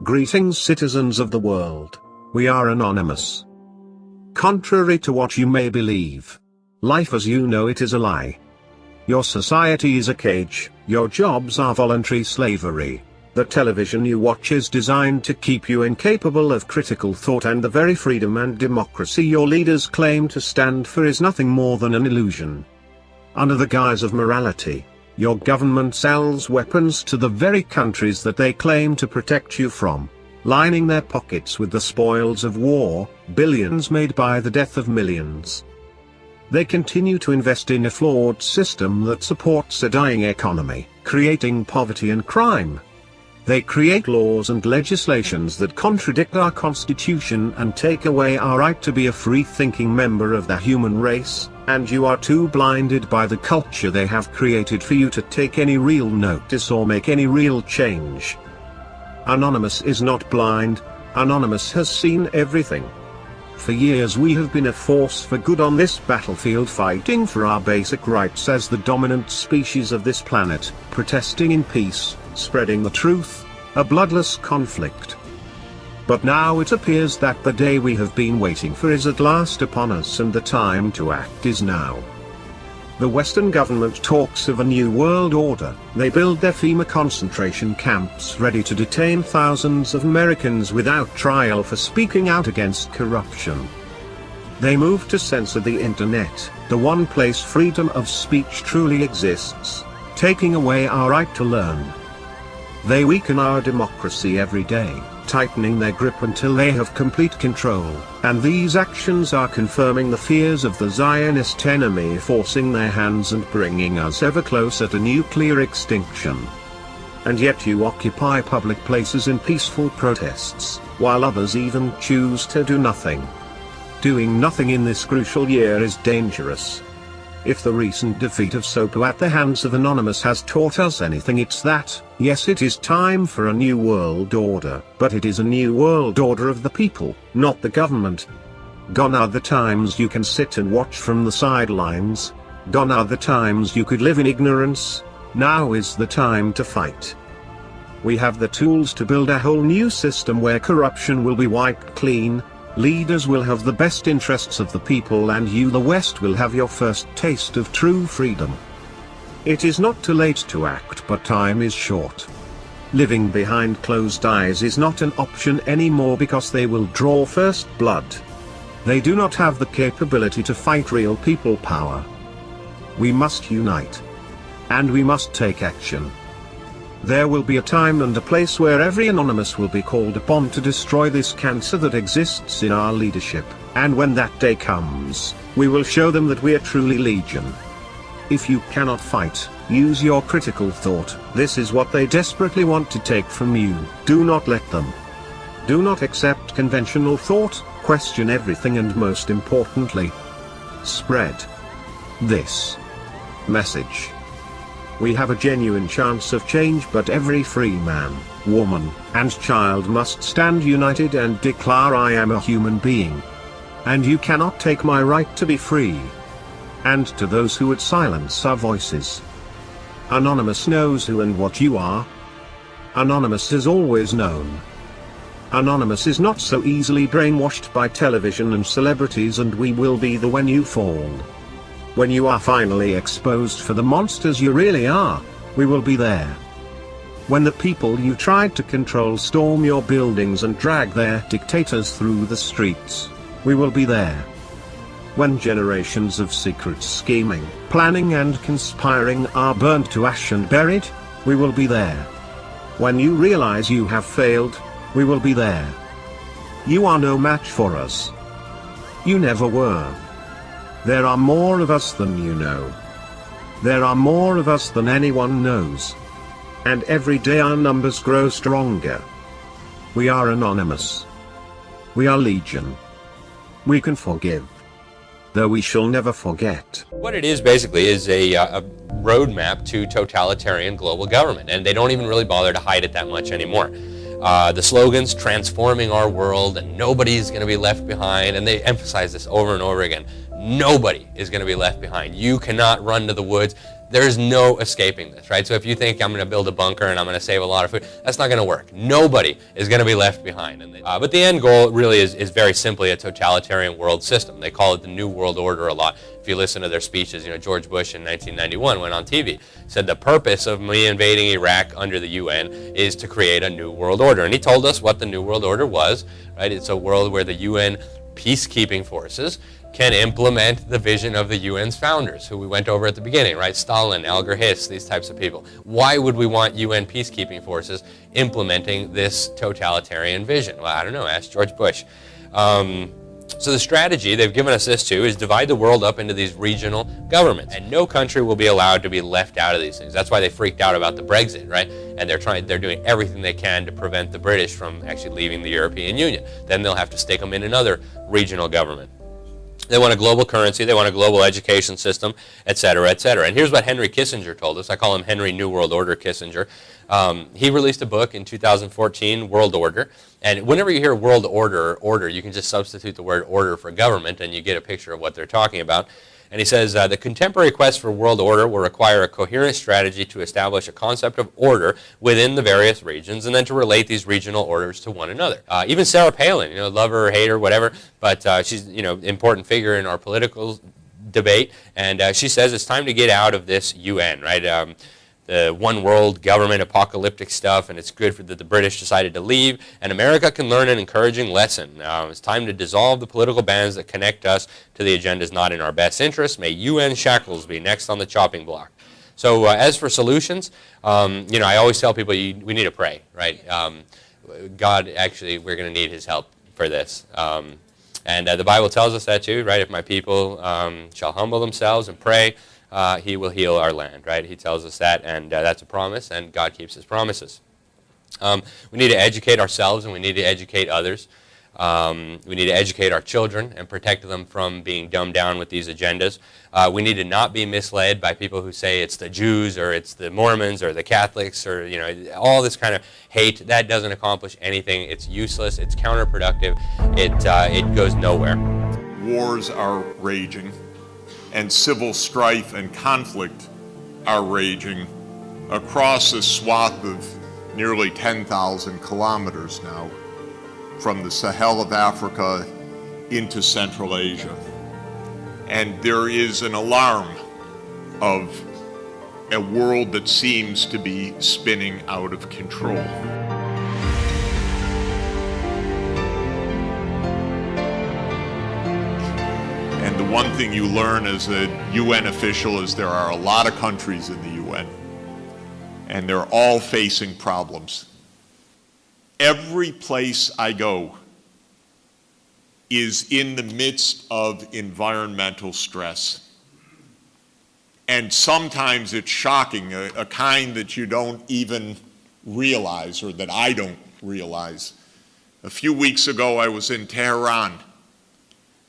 Greetings, citizens of the world. We are anonymous. Contrary to what you may believe, life as you know it is a lie. Your society is a cage, your jobs are voluntary slavery. The television you watch is designed to keep you incapable of critical thought, and the very freedom and democracy your leaders claim to stand for is nothing more than an illusion. Under the guise of morality, your government sells weapons to the very countries that they claim to protect you from, lining their pockets with the spoils of war, billions made by the death of millions. They continue to invest in a flawed system that supports a dying economy, creating poverty and crime. They create laws and legislations that contradict our Constitution and take away our right to be a free-thinking member of the human race, and you are too blinded by the culture they have created for you to take any real notice or make any real change. Anonymous is not blind. Anonymous has seen everything. For years we have been a force for good on this battlefield, fighting for our basic rights as the dominant species of this planet, protesting in peace, spreading the truth, a bloodless conflict. But now it appears that the day we have been waiting for is at last upon us, and the time to act is now. The Western government talks of a new world order. They build their FEMA concentration camps ready to detain thousands of Americans without trial for speaking out against corruption. They move to censor the internet, the one place freedom of speech truly exists, taking away our right to learn. They weaken our democracy every day, tightening their grip until they have complete control, and these actions are confirming the fears of the Zionist enemy, forcing their hands and bringing us ever closer to nuclear extinction. And yet you occupy public places in peaceful protests, while others even choose to do nothing. Doing nothing in this crucial year is dangerous. If the recent defeat of SOPO at the hands of Anonymous has taught us anything, it's that, yes, it is time for a new world order, but it is a new world order of the people, not the government. Gone are the times you can sit and watch from the sidelines. Gone are the times you could live in ignorance. Now is the time to fight. We have the tools to build a whole new system where corruption will be wiped clean. Leaders will have the best interests of the people, and you, the West, will have your first taste of true freedom. It is not too late to act, but time is short. Living behind closed eyes is not an option anymore, because they will draw first blood. They do not have the capability to fight real people power. We must unite. And we must take action. There will be a time and a place where every anonymous will be called upon to destroy this cancer that exists in our leadership, and when that day comes, we will show them that we are truly legion. If you cannot fight, use your critical thought. This is what they desperately want to take from you. Do not let them. Do not accept conventional thought, question everything, and most importantly, spread this message. We have a genuine chance of change, but every free man, woman, and child must stand united and declare, I am a human being. And you cannot take my right to be free. And to those who would silence our voices, Anonymous knows who and what you are. Anonymous has always known. Anonymous is not so easily brainwashed by television and celebrities, and we will be there when you fall. When you are finally exposed for the monsters you really are, we will be there. When the people you tried to control storm your buildings and drag their dictators through the streets, we will be there. When generations of secret scheming, planning and conspiring are burned to ash and buried, we will be there. When you realize you have failed, we will be there. You are no match for us. You never were. There are more of us than you know. There are more of us than anyone knows. And every day our numbers grow stronger. We are anonymous. We are legion. We can forgive, though we shall never forget. What it is basically is a roadmap to totalitarian global government, and they don't even really bother to hide it that much anymore. The slogans, transforming our world, and nobody's going to be left behind, and they emphasize this over and over again. Nobody is going to be left behind. You cannot run to the woods. There's no escaping this, right? So if you think I'm going to build a bunker and I'm going to save a lot of food, that's not going to work. Nobody is going to be left behind. But the end goal really is very simply a totalitarian world system. They call it the New World Order a lot. If you listen to their speeches, George Bush in 1991 went on TV, said the purpose of me invading Iraq under the UN is to create a new world order. And he told us what the New World Order was, right? It's a world where the UN peacekeeping forces can implement the vision of the UN's founders, who we went over at the beginning, right? Stalin, Alger Hiss, these types of people. Why would we want UN peacekeeping forces implementing this totalitarian vision? Well, I don't know, ask George Bush. So the strategy they've given us this to is divide the world up into these regional governments, and no country will be allowed to be left out of these things. That's why they freaked out about the Brexit, right? And they're doing everything they can to prevent the British from actually leaving the European Union. Then they'll have to stick them in another regional government. They want a global currency, they want a global education system, et cetera, et cetera. And here's what Henry Kissinger told us. I call him Henry New World Order Kissinger. He released a book in 2014, World Order. And whenever you hear world order, you can just substitute the word order for government and you get a picture of what they're talking about. And he says, the contemporary quest for world order will require a coherent strategy to establish a concept of order within the various regions and then to relate these regional orders to one another. Even Sarah Palin, love her or hate her, whatever, but she's, important figure in our political debate. And she says it's time to get out of this UN, right? The one world government apocalyptic stuff, and it's good that the British decided to leave, and America can learn an encouraging lesson. It's time to dissolve the political bands that connect us to the agendas not in our best interest. May UN shackles be next on the chopping block. So as for solutions, I always tell people we need to pray, right? God, actually, we're going to need his help for this. And the Bible tells us that too, right? If my people shall humble themselves and pray, he will heal our land, right? He tells us that, and that's a promise, and God keeps his promises. We need to educate ourselves, and we need to educate others. We need to educate our children and protect them from being dumbed down with these agendas. We need to not be misled by people who say it's the Jews or it's the Mormons or the Catholics or all this kind of hate. That doesn't accomplish anything. It's useless. It's counterproductive. It goes nowhere. Wars are raging, and civil strife and conflict are raging across a swath of nearly 10,000 kilometers now, from the Sahel of Africa into Central Asia. And there is an alarm of a world that seems to be spinning out of control. And the one thing you learn as a UN official is there are a lot of countries in the UN, and they're all facing problems. Every place I go is in the midst of environmental stress. And sometimes it's shocking, a kind that you don't even realize, or that I don't realize. A few weeks ago, I was in Tehran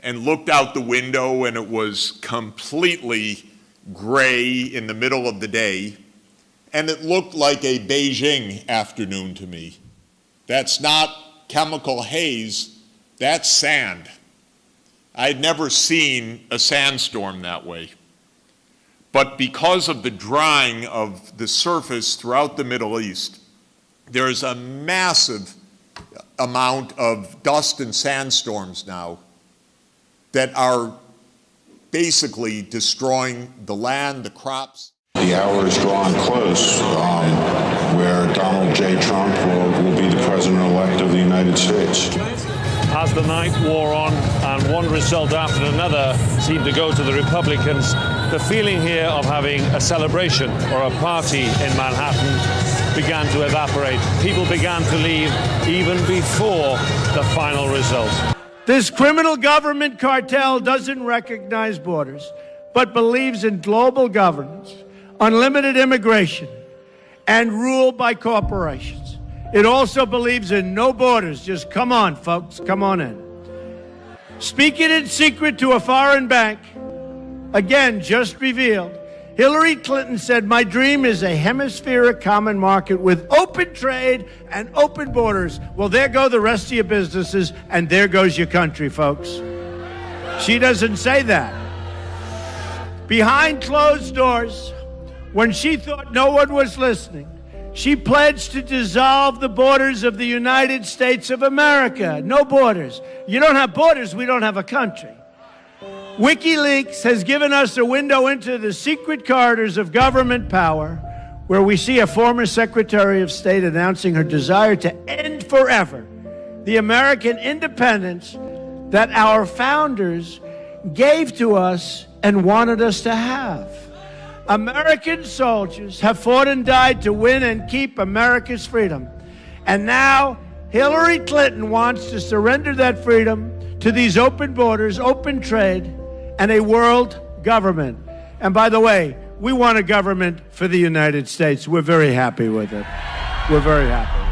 and looked out the window, and it was completely gray in the middle of the day, and it looked like a Beijing afternoon to me. That's not chemical haze, that's sand. I'd never seen a sandstorm that way. But because of the drying of the surface throughout the Middle East, there's a massive amount of dust and sandstorms now that are basically destroying the land, the crops. The hour is drawing close where Donald J. Trump will be the president-elect of the United States. As the night wore on and one result after another seemed to go to the Republicans, the feeling here of having a celebration or a party in Manhattan began to evaporate. People began to leave even before the final result. This criminal government cartel doesn't recognize borders, but believes in global governance, unlimited immigration, and rule by corporations. It also believes in no borders. Just come on, folks, come on in. Speaking in secret to a foreign bank, again, just revealed, Hillary Clinton said, "My dream is a hemispheric common market with open trade and open borders." Well, there go the rest of your businesses, and there goes your country, folks. She doesn't say that. Behind closed doors, when she thought no one was listening, she pledged to dissolve the borders of the United States of America. No borders. You don't have borders, we don't have a country. WikiLeaks has given us a window into the secret corridors of government power, where we see a former Secretary of State announcing her desire to end forever the American independence that our founders gave to us and wanted us to have. American soldiers have fought and died to win and keep America's freedom. And now Hillary Clinton wants to surrender that freedom to these open borders, open trade, and a world government. And by the way, we want a government for the United States. We're very happy with it. We're very happy.